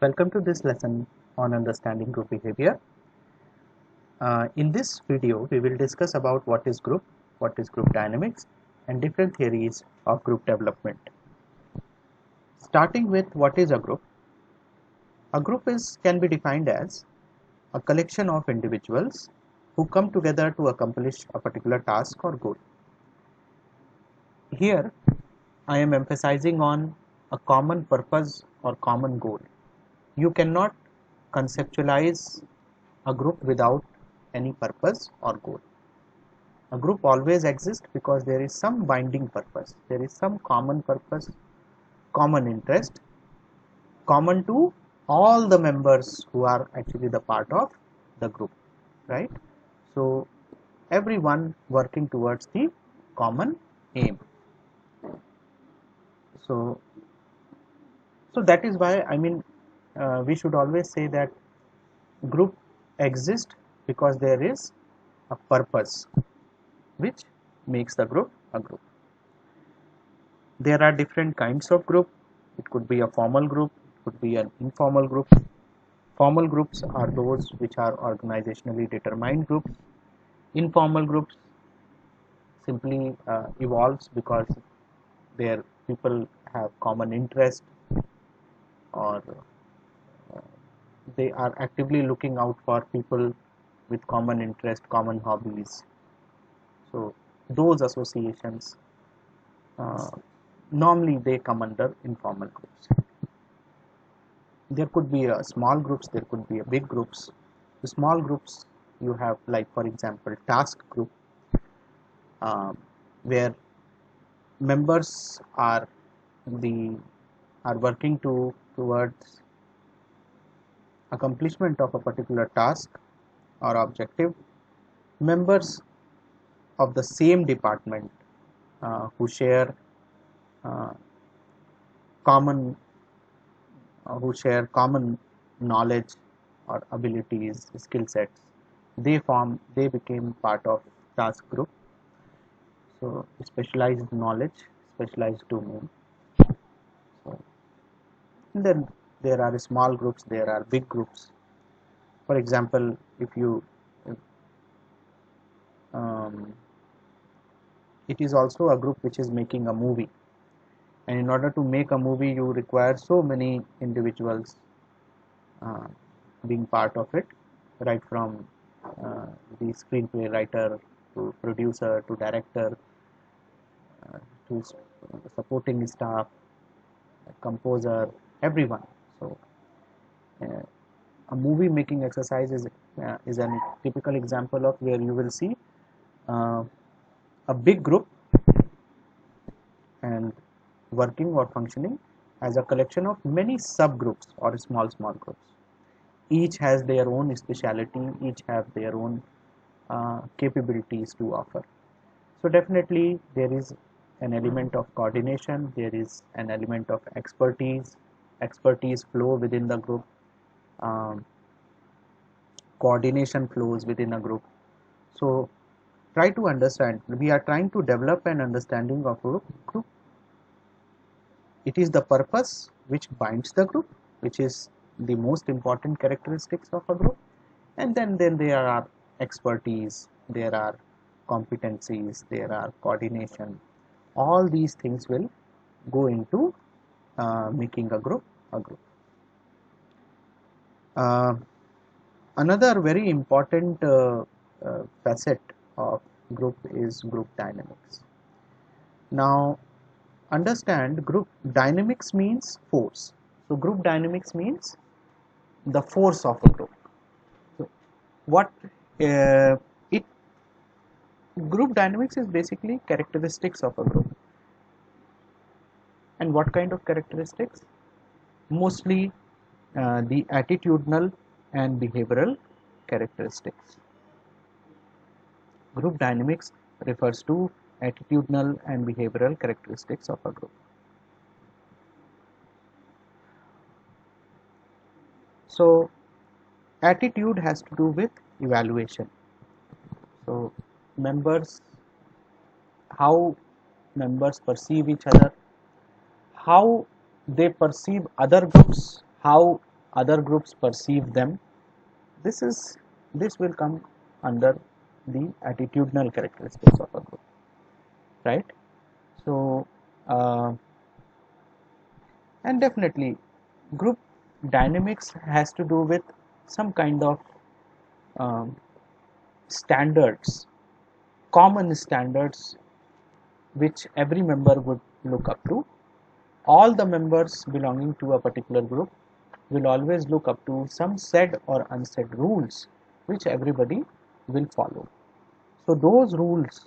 Welcome to this lesson on understanding group behavior. In this video, we will discuss about what is group dynamics, and different theories of group development. Starting with what is a group. A group can be defined as a collection of individuals who come together to accomplish a particular task or goal. Here, I am emphasizing on a common purpose or common goal. You cannot conceptualize a group without any purpose or goal. A group always exists because there is some binding purpose, there is some common purpose, common interest, common to all the members who are actually the part of the group, right? So everyone working towards the common aim. So that is why we should always say that group exists because there is a purpose which makes the group a group. There are different kinds of group. It could be a formal group, it could be an informal group. Formal groups are those which are organizationally determined groups. Informal groups simply evolves because their people have common interest, or they are actively looking out for people with common interest, common hobbies. So those associations normally they come under informal groups. There could be small groups, there could be big groups. The small groups you have, like for example, task group, where members are working towards accomplishment of a particular task or objective. Members of the same department who share common knowledge or abilities, skill sets, they became part of task group. So specialized knowledge, specialized domain. So, and then there are small groups, there are big groups. For example, it is also a group which is making a movie, and in order to make a movie you require so many individuals being part of it, right from the screenplay writer to producer to director to supporting staff, composer, everyone. So a movie making exercise is a typical example of where you will see a big group and working or functioning as a collection of many subgroups or small groups. Each has their own speciality, each have their own capabilities to offer. So definitely there is an element of coordination, there is an element of expertise flow within the group, coordination flows within a group. So try to understand, we are trying to develop an understanding of group. It is the purpose which binds the group, which is the most important characteristics of a group, and then there are expertise, there are competencies, there are coordination. All these things will go into making a group a group. Another very important facet of group is group dynamics. Now understand, group dynamics means force. So group dynamics means the force of a group. So what group dynamics is basically characteristics of a group. And what kind of characteristics? Mostly the attitudinal and behavioral characteristics. Group dynamics refers to attitudinal and behavioral characteristics of a group. So attitude has to do with evaluation. So how members perceive each other, how they perceive other groups, how other groups perceive them. This will come under the attitudinal characteristics of a group, right? So and definitely group dynamics has to do with some kind of um, standards, common standards which every member would look up to. All the members belonging to a particular group will always look up to some said or unsaid rules which everybody will follow. So those rules,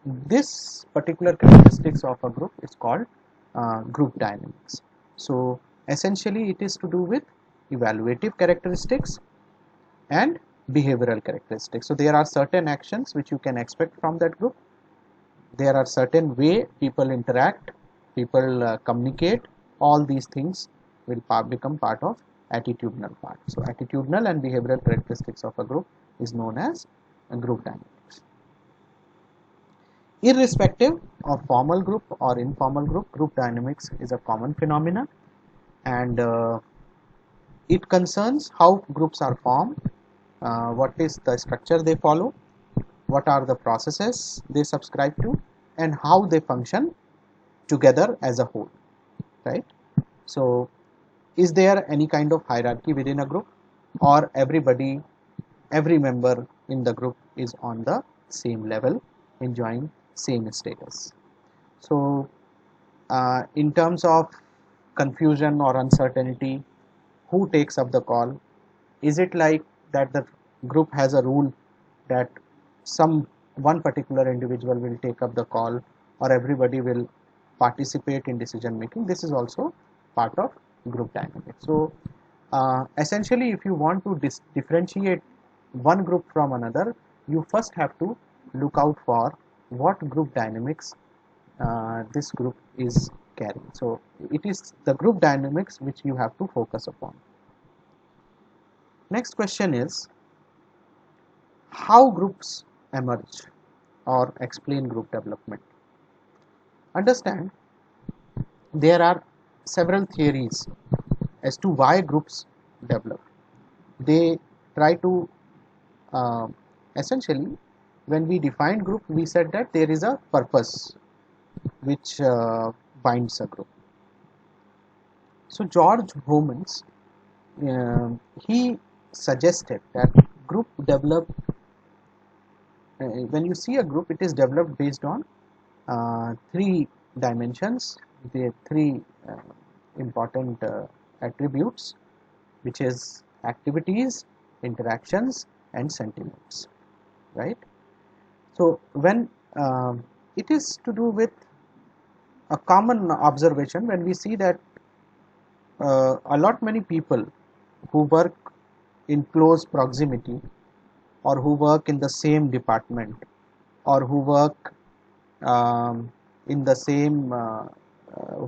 this particular characteristics of a group is called group dynamics. So essentially it is to do with evaluative characteristics and behavioral characteristics. So there are certain actions which you can expect from that group. There are certain way people interact, people communicate. All these things will become part of attitudinal part. So attitudinal and behavioral characteristics of a group is known as a group dynamics. Irrespective of formal group or informal group dynamics is a common phenomenon, and it concerns how groups are formed, what is the structure they follow, what are the processes they subscribe to, and how they function together as a whole, right? So is there any kind of hierarchy within a group, or every member in the group is on the same level, enjoying same status? So in terms of confusion or uncertainty, who takes up the call? Is it like that the group has a rule that one particular individual will take up the call, or everybody will participate in decision making? This is also part of group dynamics. So essentially, if you want to differentiate one group from another, you first have to look out for what group dynamics this group is carrying. So it is the group dynamics which you have to focus upon. Next question is, how groups emerge or explain group development? Understand, there are several theories as to why groups develop. They try to essentially, when we defined group, we said that there is a purpose which binds a group. So George Homans, he suggested that group develop, when you see a group, it is developed based on three dimensions, the three important attributes, which is activities, interactions, and sentiments, right? So when it is to do with a common observation, when we see that a lot many people who work in close proximity, or who work in the same department, or who work in the same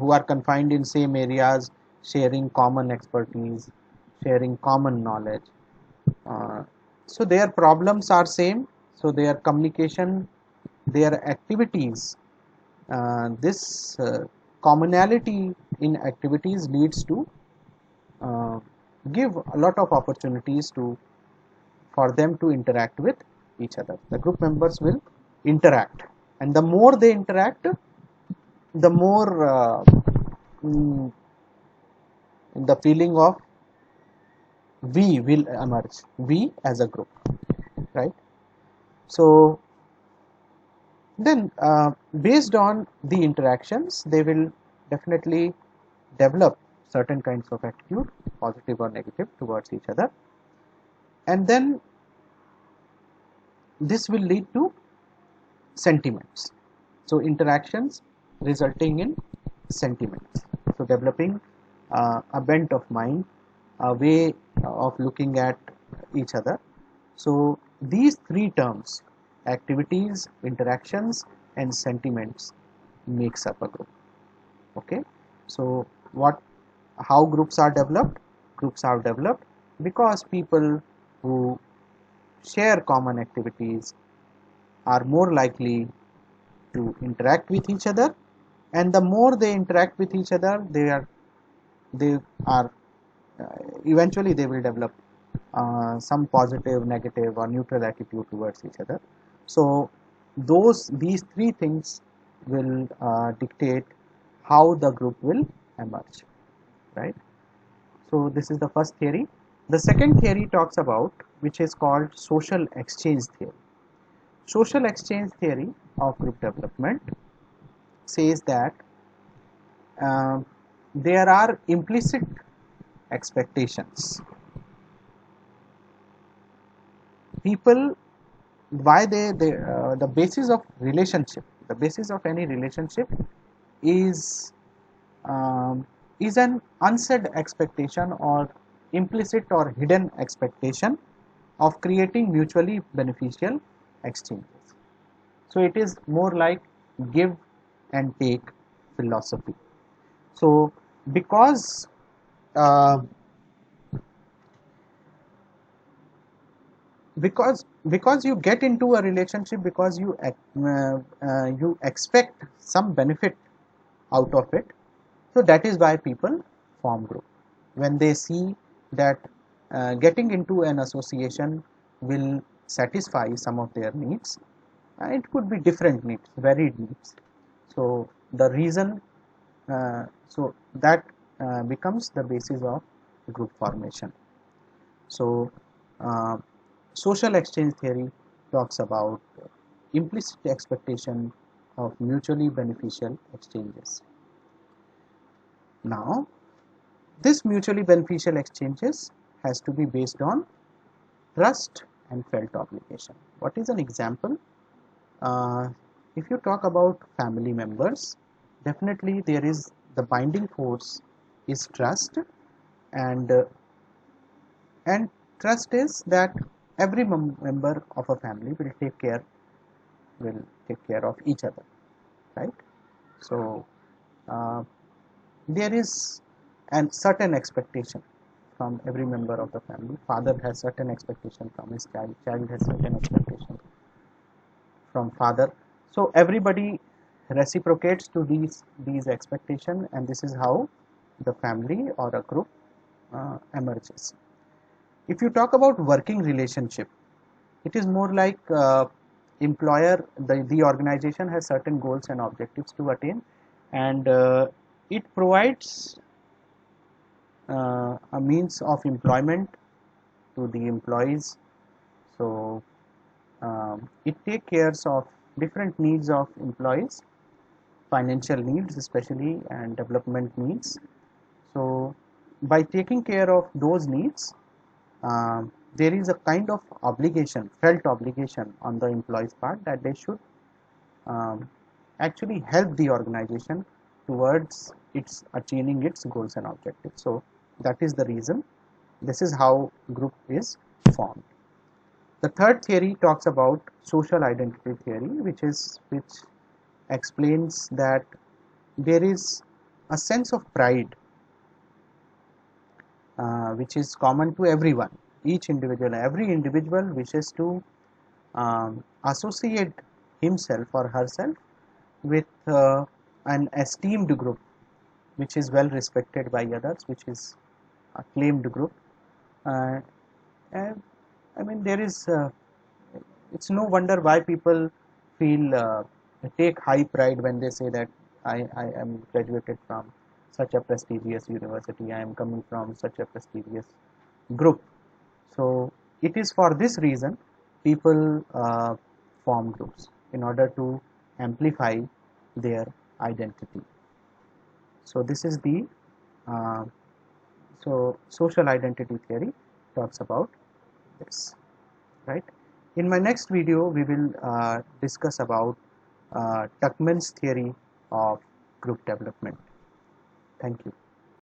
who are confined in same areas, sharing common expertise, sharing common knowledge, so their problems are same, so their communication, their activities, this commonality in activities leads to give a lot of opportunities for them to interact with each other. The group members will interact, and the more they interact, the more the feeling of we will emerge, we as a group, right? So then based on the interactions, they will definitely develop certain kinds of attitude, positive or negative, towards each other, and then this will lead to sentiments. So interactions resulting in sentiments, so developing a bent of mind, a way of looking at each other. So these three terms, activities, interactions, and sentiments, makes up a group. Okay, so how groups are developed? Groups are developed because people who share common activities are more likely to interact with each other, and the more they interact with each other, they are eventually they will develop some positive, negative, or neutral attitude towards each other. So these three things will dictate how the group will emerge, right? So this is the first theory. The second theory talks about, which is called social exchange theory. Social exchange theory of group development says that uh, there are implicit expectations. People, why the basis of relationship, the basis of any relationship is um, is an unsaid expectation or implicit or hidden expectation of creating mutually beneficial exchanges. So it is more like give and take philosophy. So because uh, because you get into a relationship because you expect some benefit out of it, so that is why people form group. When they see that getting into an association will satisfy some of their needs, it could be different needs, varied needs. So the reason, so that becomes the basis of group formation. So uh, social exchange theory talks about implicit expectation of mutually beneficial exchanges. Now, this mutually beneficial exchanges has to be based on trust and felt obligation. What is an example? If you talk about family members, definitely there is the binding force is trust, and and trust is that every member of a family will take care of each other, right? So uh, there is a certain expectation from every member of the family. Father has certain expectation from his child, child has certain expectation from father. So everybody reciprocates to these expectation, and this is how the family or a group emerges. If you talk about working relationship, it is more like employer, the organization has certain goals and objectives to attain, and it provides a means of employment to the employees. So it takes care of different needs of employees, financial needs especially, and development needs. So by taking care of those needs, there is a kind of obligation, felt obligation on the employees part, that they should um, actually help the organization towards its attaining its goals and objectives. So that is the reason. This is how group is formed. The third theory talks about social identity theory, which explains that there is a sense of pride which is common to everyone. Every individual wishes to associate himself or herself with an esteemed group, which is well respected by others, which is a claimed group. Uh, and I mean, it's no wonder why people feel take high pride when they say that I am graduated from such a prestigious university, I am coming from such a prestigious group. So it is for this reason people form groups in order to amplify their identity. So this is the uh, so social identity theory talks about this, right? In my next video, we will discuss about Tuckman's theory of group development. Thank you.